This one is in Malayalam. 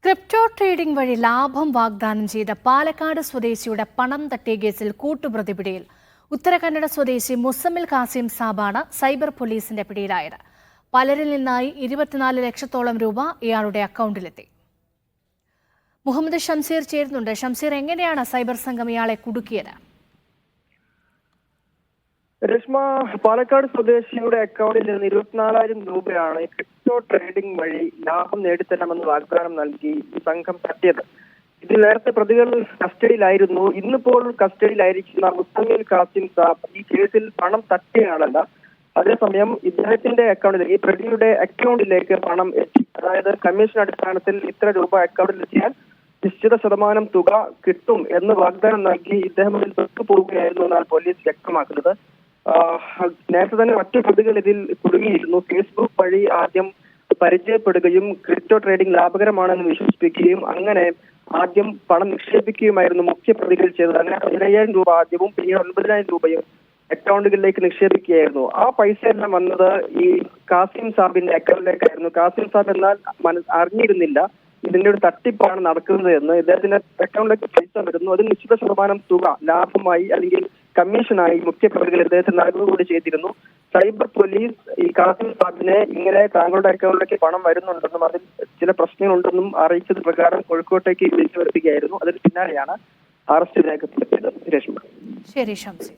ക്രിപ്റ്റോ ട്രേഡിംഗ് വഴി ലാഭം വാഗ്ദാനം ചെയ്ത പാലക്കാട് സ്വദേശിയുടെ പണം തട്ടിയ കേസിൽ കൂട്ടുപ്രതി പിടിയിൽ. ഉത്തരകന്നഡ സ്വദേശി മുസമ്മിൽ കാസിം സാബാണ് സൈബർ പോലീസിന്റെ പിടിയിലായത്. പലരിൽ നിന്നായി 24 ലക്ഷത്തോളം രൂപ ഇയാളുടെ അക്കൗണ്ടിലെത്തി. മുഹമ്മദ് ഷംസീർ ചേരുന്നുണ്ട്. ഷംസീർ, എങ്ങനെയാണ് സൈബർ സംഘം ഇയാളെ കുടുക്കിയത്? രശ്മ, പാലക്കാട് സ്വദേശിയുടെ അക്കൗണ്ടിൽ നിന്ന് 24,000 രൂപയാണ് ക്രിപ്റ്റോ ട്രേഡിംഗ് വഴി ലാഭം നേടിത്തരാമെന്ന് വാഗ്ദാനം നൽകി ഈ സംഘം തട്ടിയത്. ഇതിൽ നേരത്തെ പ്രതികൾ കസ്റ്റഡിയിലായിരുന്നു. ഇന്നിപ്പോൾ കസ്റ്റഡിയിലായിരിക്കുന്ന മുസമ്മിൽ കാസിം സാബ് ഈ കേസിൽ പണം തട്ടിയാളല്ല. അതേസമയം ഇദ്ദേഹത്തിന്റെ അക്കൗണ്ടിൽ, ഈ പ്രതിയുടെ അക്കൗണ്ടിലേക്ക് പണം എത്തി. അതായത് കമ്മീഷൻ അടിസ്ഥാനത്തിൽ ഇത്ര രൂപ അക്കൗണ്ടിൽ എത്തിയാൽ നിശ്ചിത ശതമാനം തുക കിട്ടും എന്ന് വാഗ്ദാനം നൽകി ഇദ്ദേഹം ഇതിൽ പെട്ടുപോവുകയായിരുന്നു എന്നാണ് പോലീസ് വ്യക്തമാക്കുന്നത്. നേരത്തെ തന്നെ മറ്റു പ്രതികൾ ഇതിൽ കുടുങ്ങിയിരുന്നു. ഫേസ്ബുക്ക് വഴി ആദ്യം പരിചയപ്പെടുകയും ക്രിപ്റ്റോ ട്രേഡിംഗ് ലാഭകരമാണെന്ന് വിശ്വസിപ്പിക്കുകയും അങ്ങനെ ആദ്യം പണം നിക്ഷേപിക്കുകയുമായിരുന്നു മുഖ്യ പ്രതികൾ ചെയ്തത്. അങ്ങനെ 15,000 രൂപ ആദ്യവും പിന്നീട് 9,000 രൂപയും അക്കൗണ്ടുകളിലേക്ക് നിക്ഷേപിക്കുകയായിരുന്നു. ആ പൈസ എല്ലാം വന്നത് ഈ കാസിം സാബിന്റെ അക്കൗണ്ടിലേക്കായിരുന്നു. കാസിം സാബ് എന്നാൽ അറിഞ്ഞിരുന്നില്ല ഇതിന്റെ ഒരു തട്ടിപ്പാണ് നടക്കുന്നത് എന്ന്. ഇദ്ദേഹത്തിന്റെ അക്കൗണ്ടിലേക്ക് പൈസ വരുന്നു. അതിൽ നിശ്ചിത ശതമാനം തുക ലാഭമായി അല്ലെങ്കിൽ കമ്മീഷനായി മുഖ്യ പ്രതികൾ ഇദ്ദേഹത്തിന് നൽകുകൂടി ചെയ്തിരുന്നു. സൈബർ പോലീസ് ഈ കാസിം സാബിനെ ഇങ്ങനെ താങ്കളുടെ അക്കൗണ്ടിലേക്ക് പണം വരുന്നുണ്ടെന്നും അതിൽ ചില പ്രശ്നങ്ങളുണ്ടെന്നും അറിയിച്ചത് പ്രകാരം കോഴിക്കോട്ടേക്ക് വിളിച്ചു വരുത്തുകയായിരുന്നു. അതിന് പിന്നാലെയാണ് അറസ്റ്റ് രേഖപ്പെടുത്തിയത്. രശ്മ. ശരി ഷംസീർ.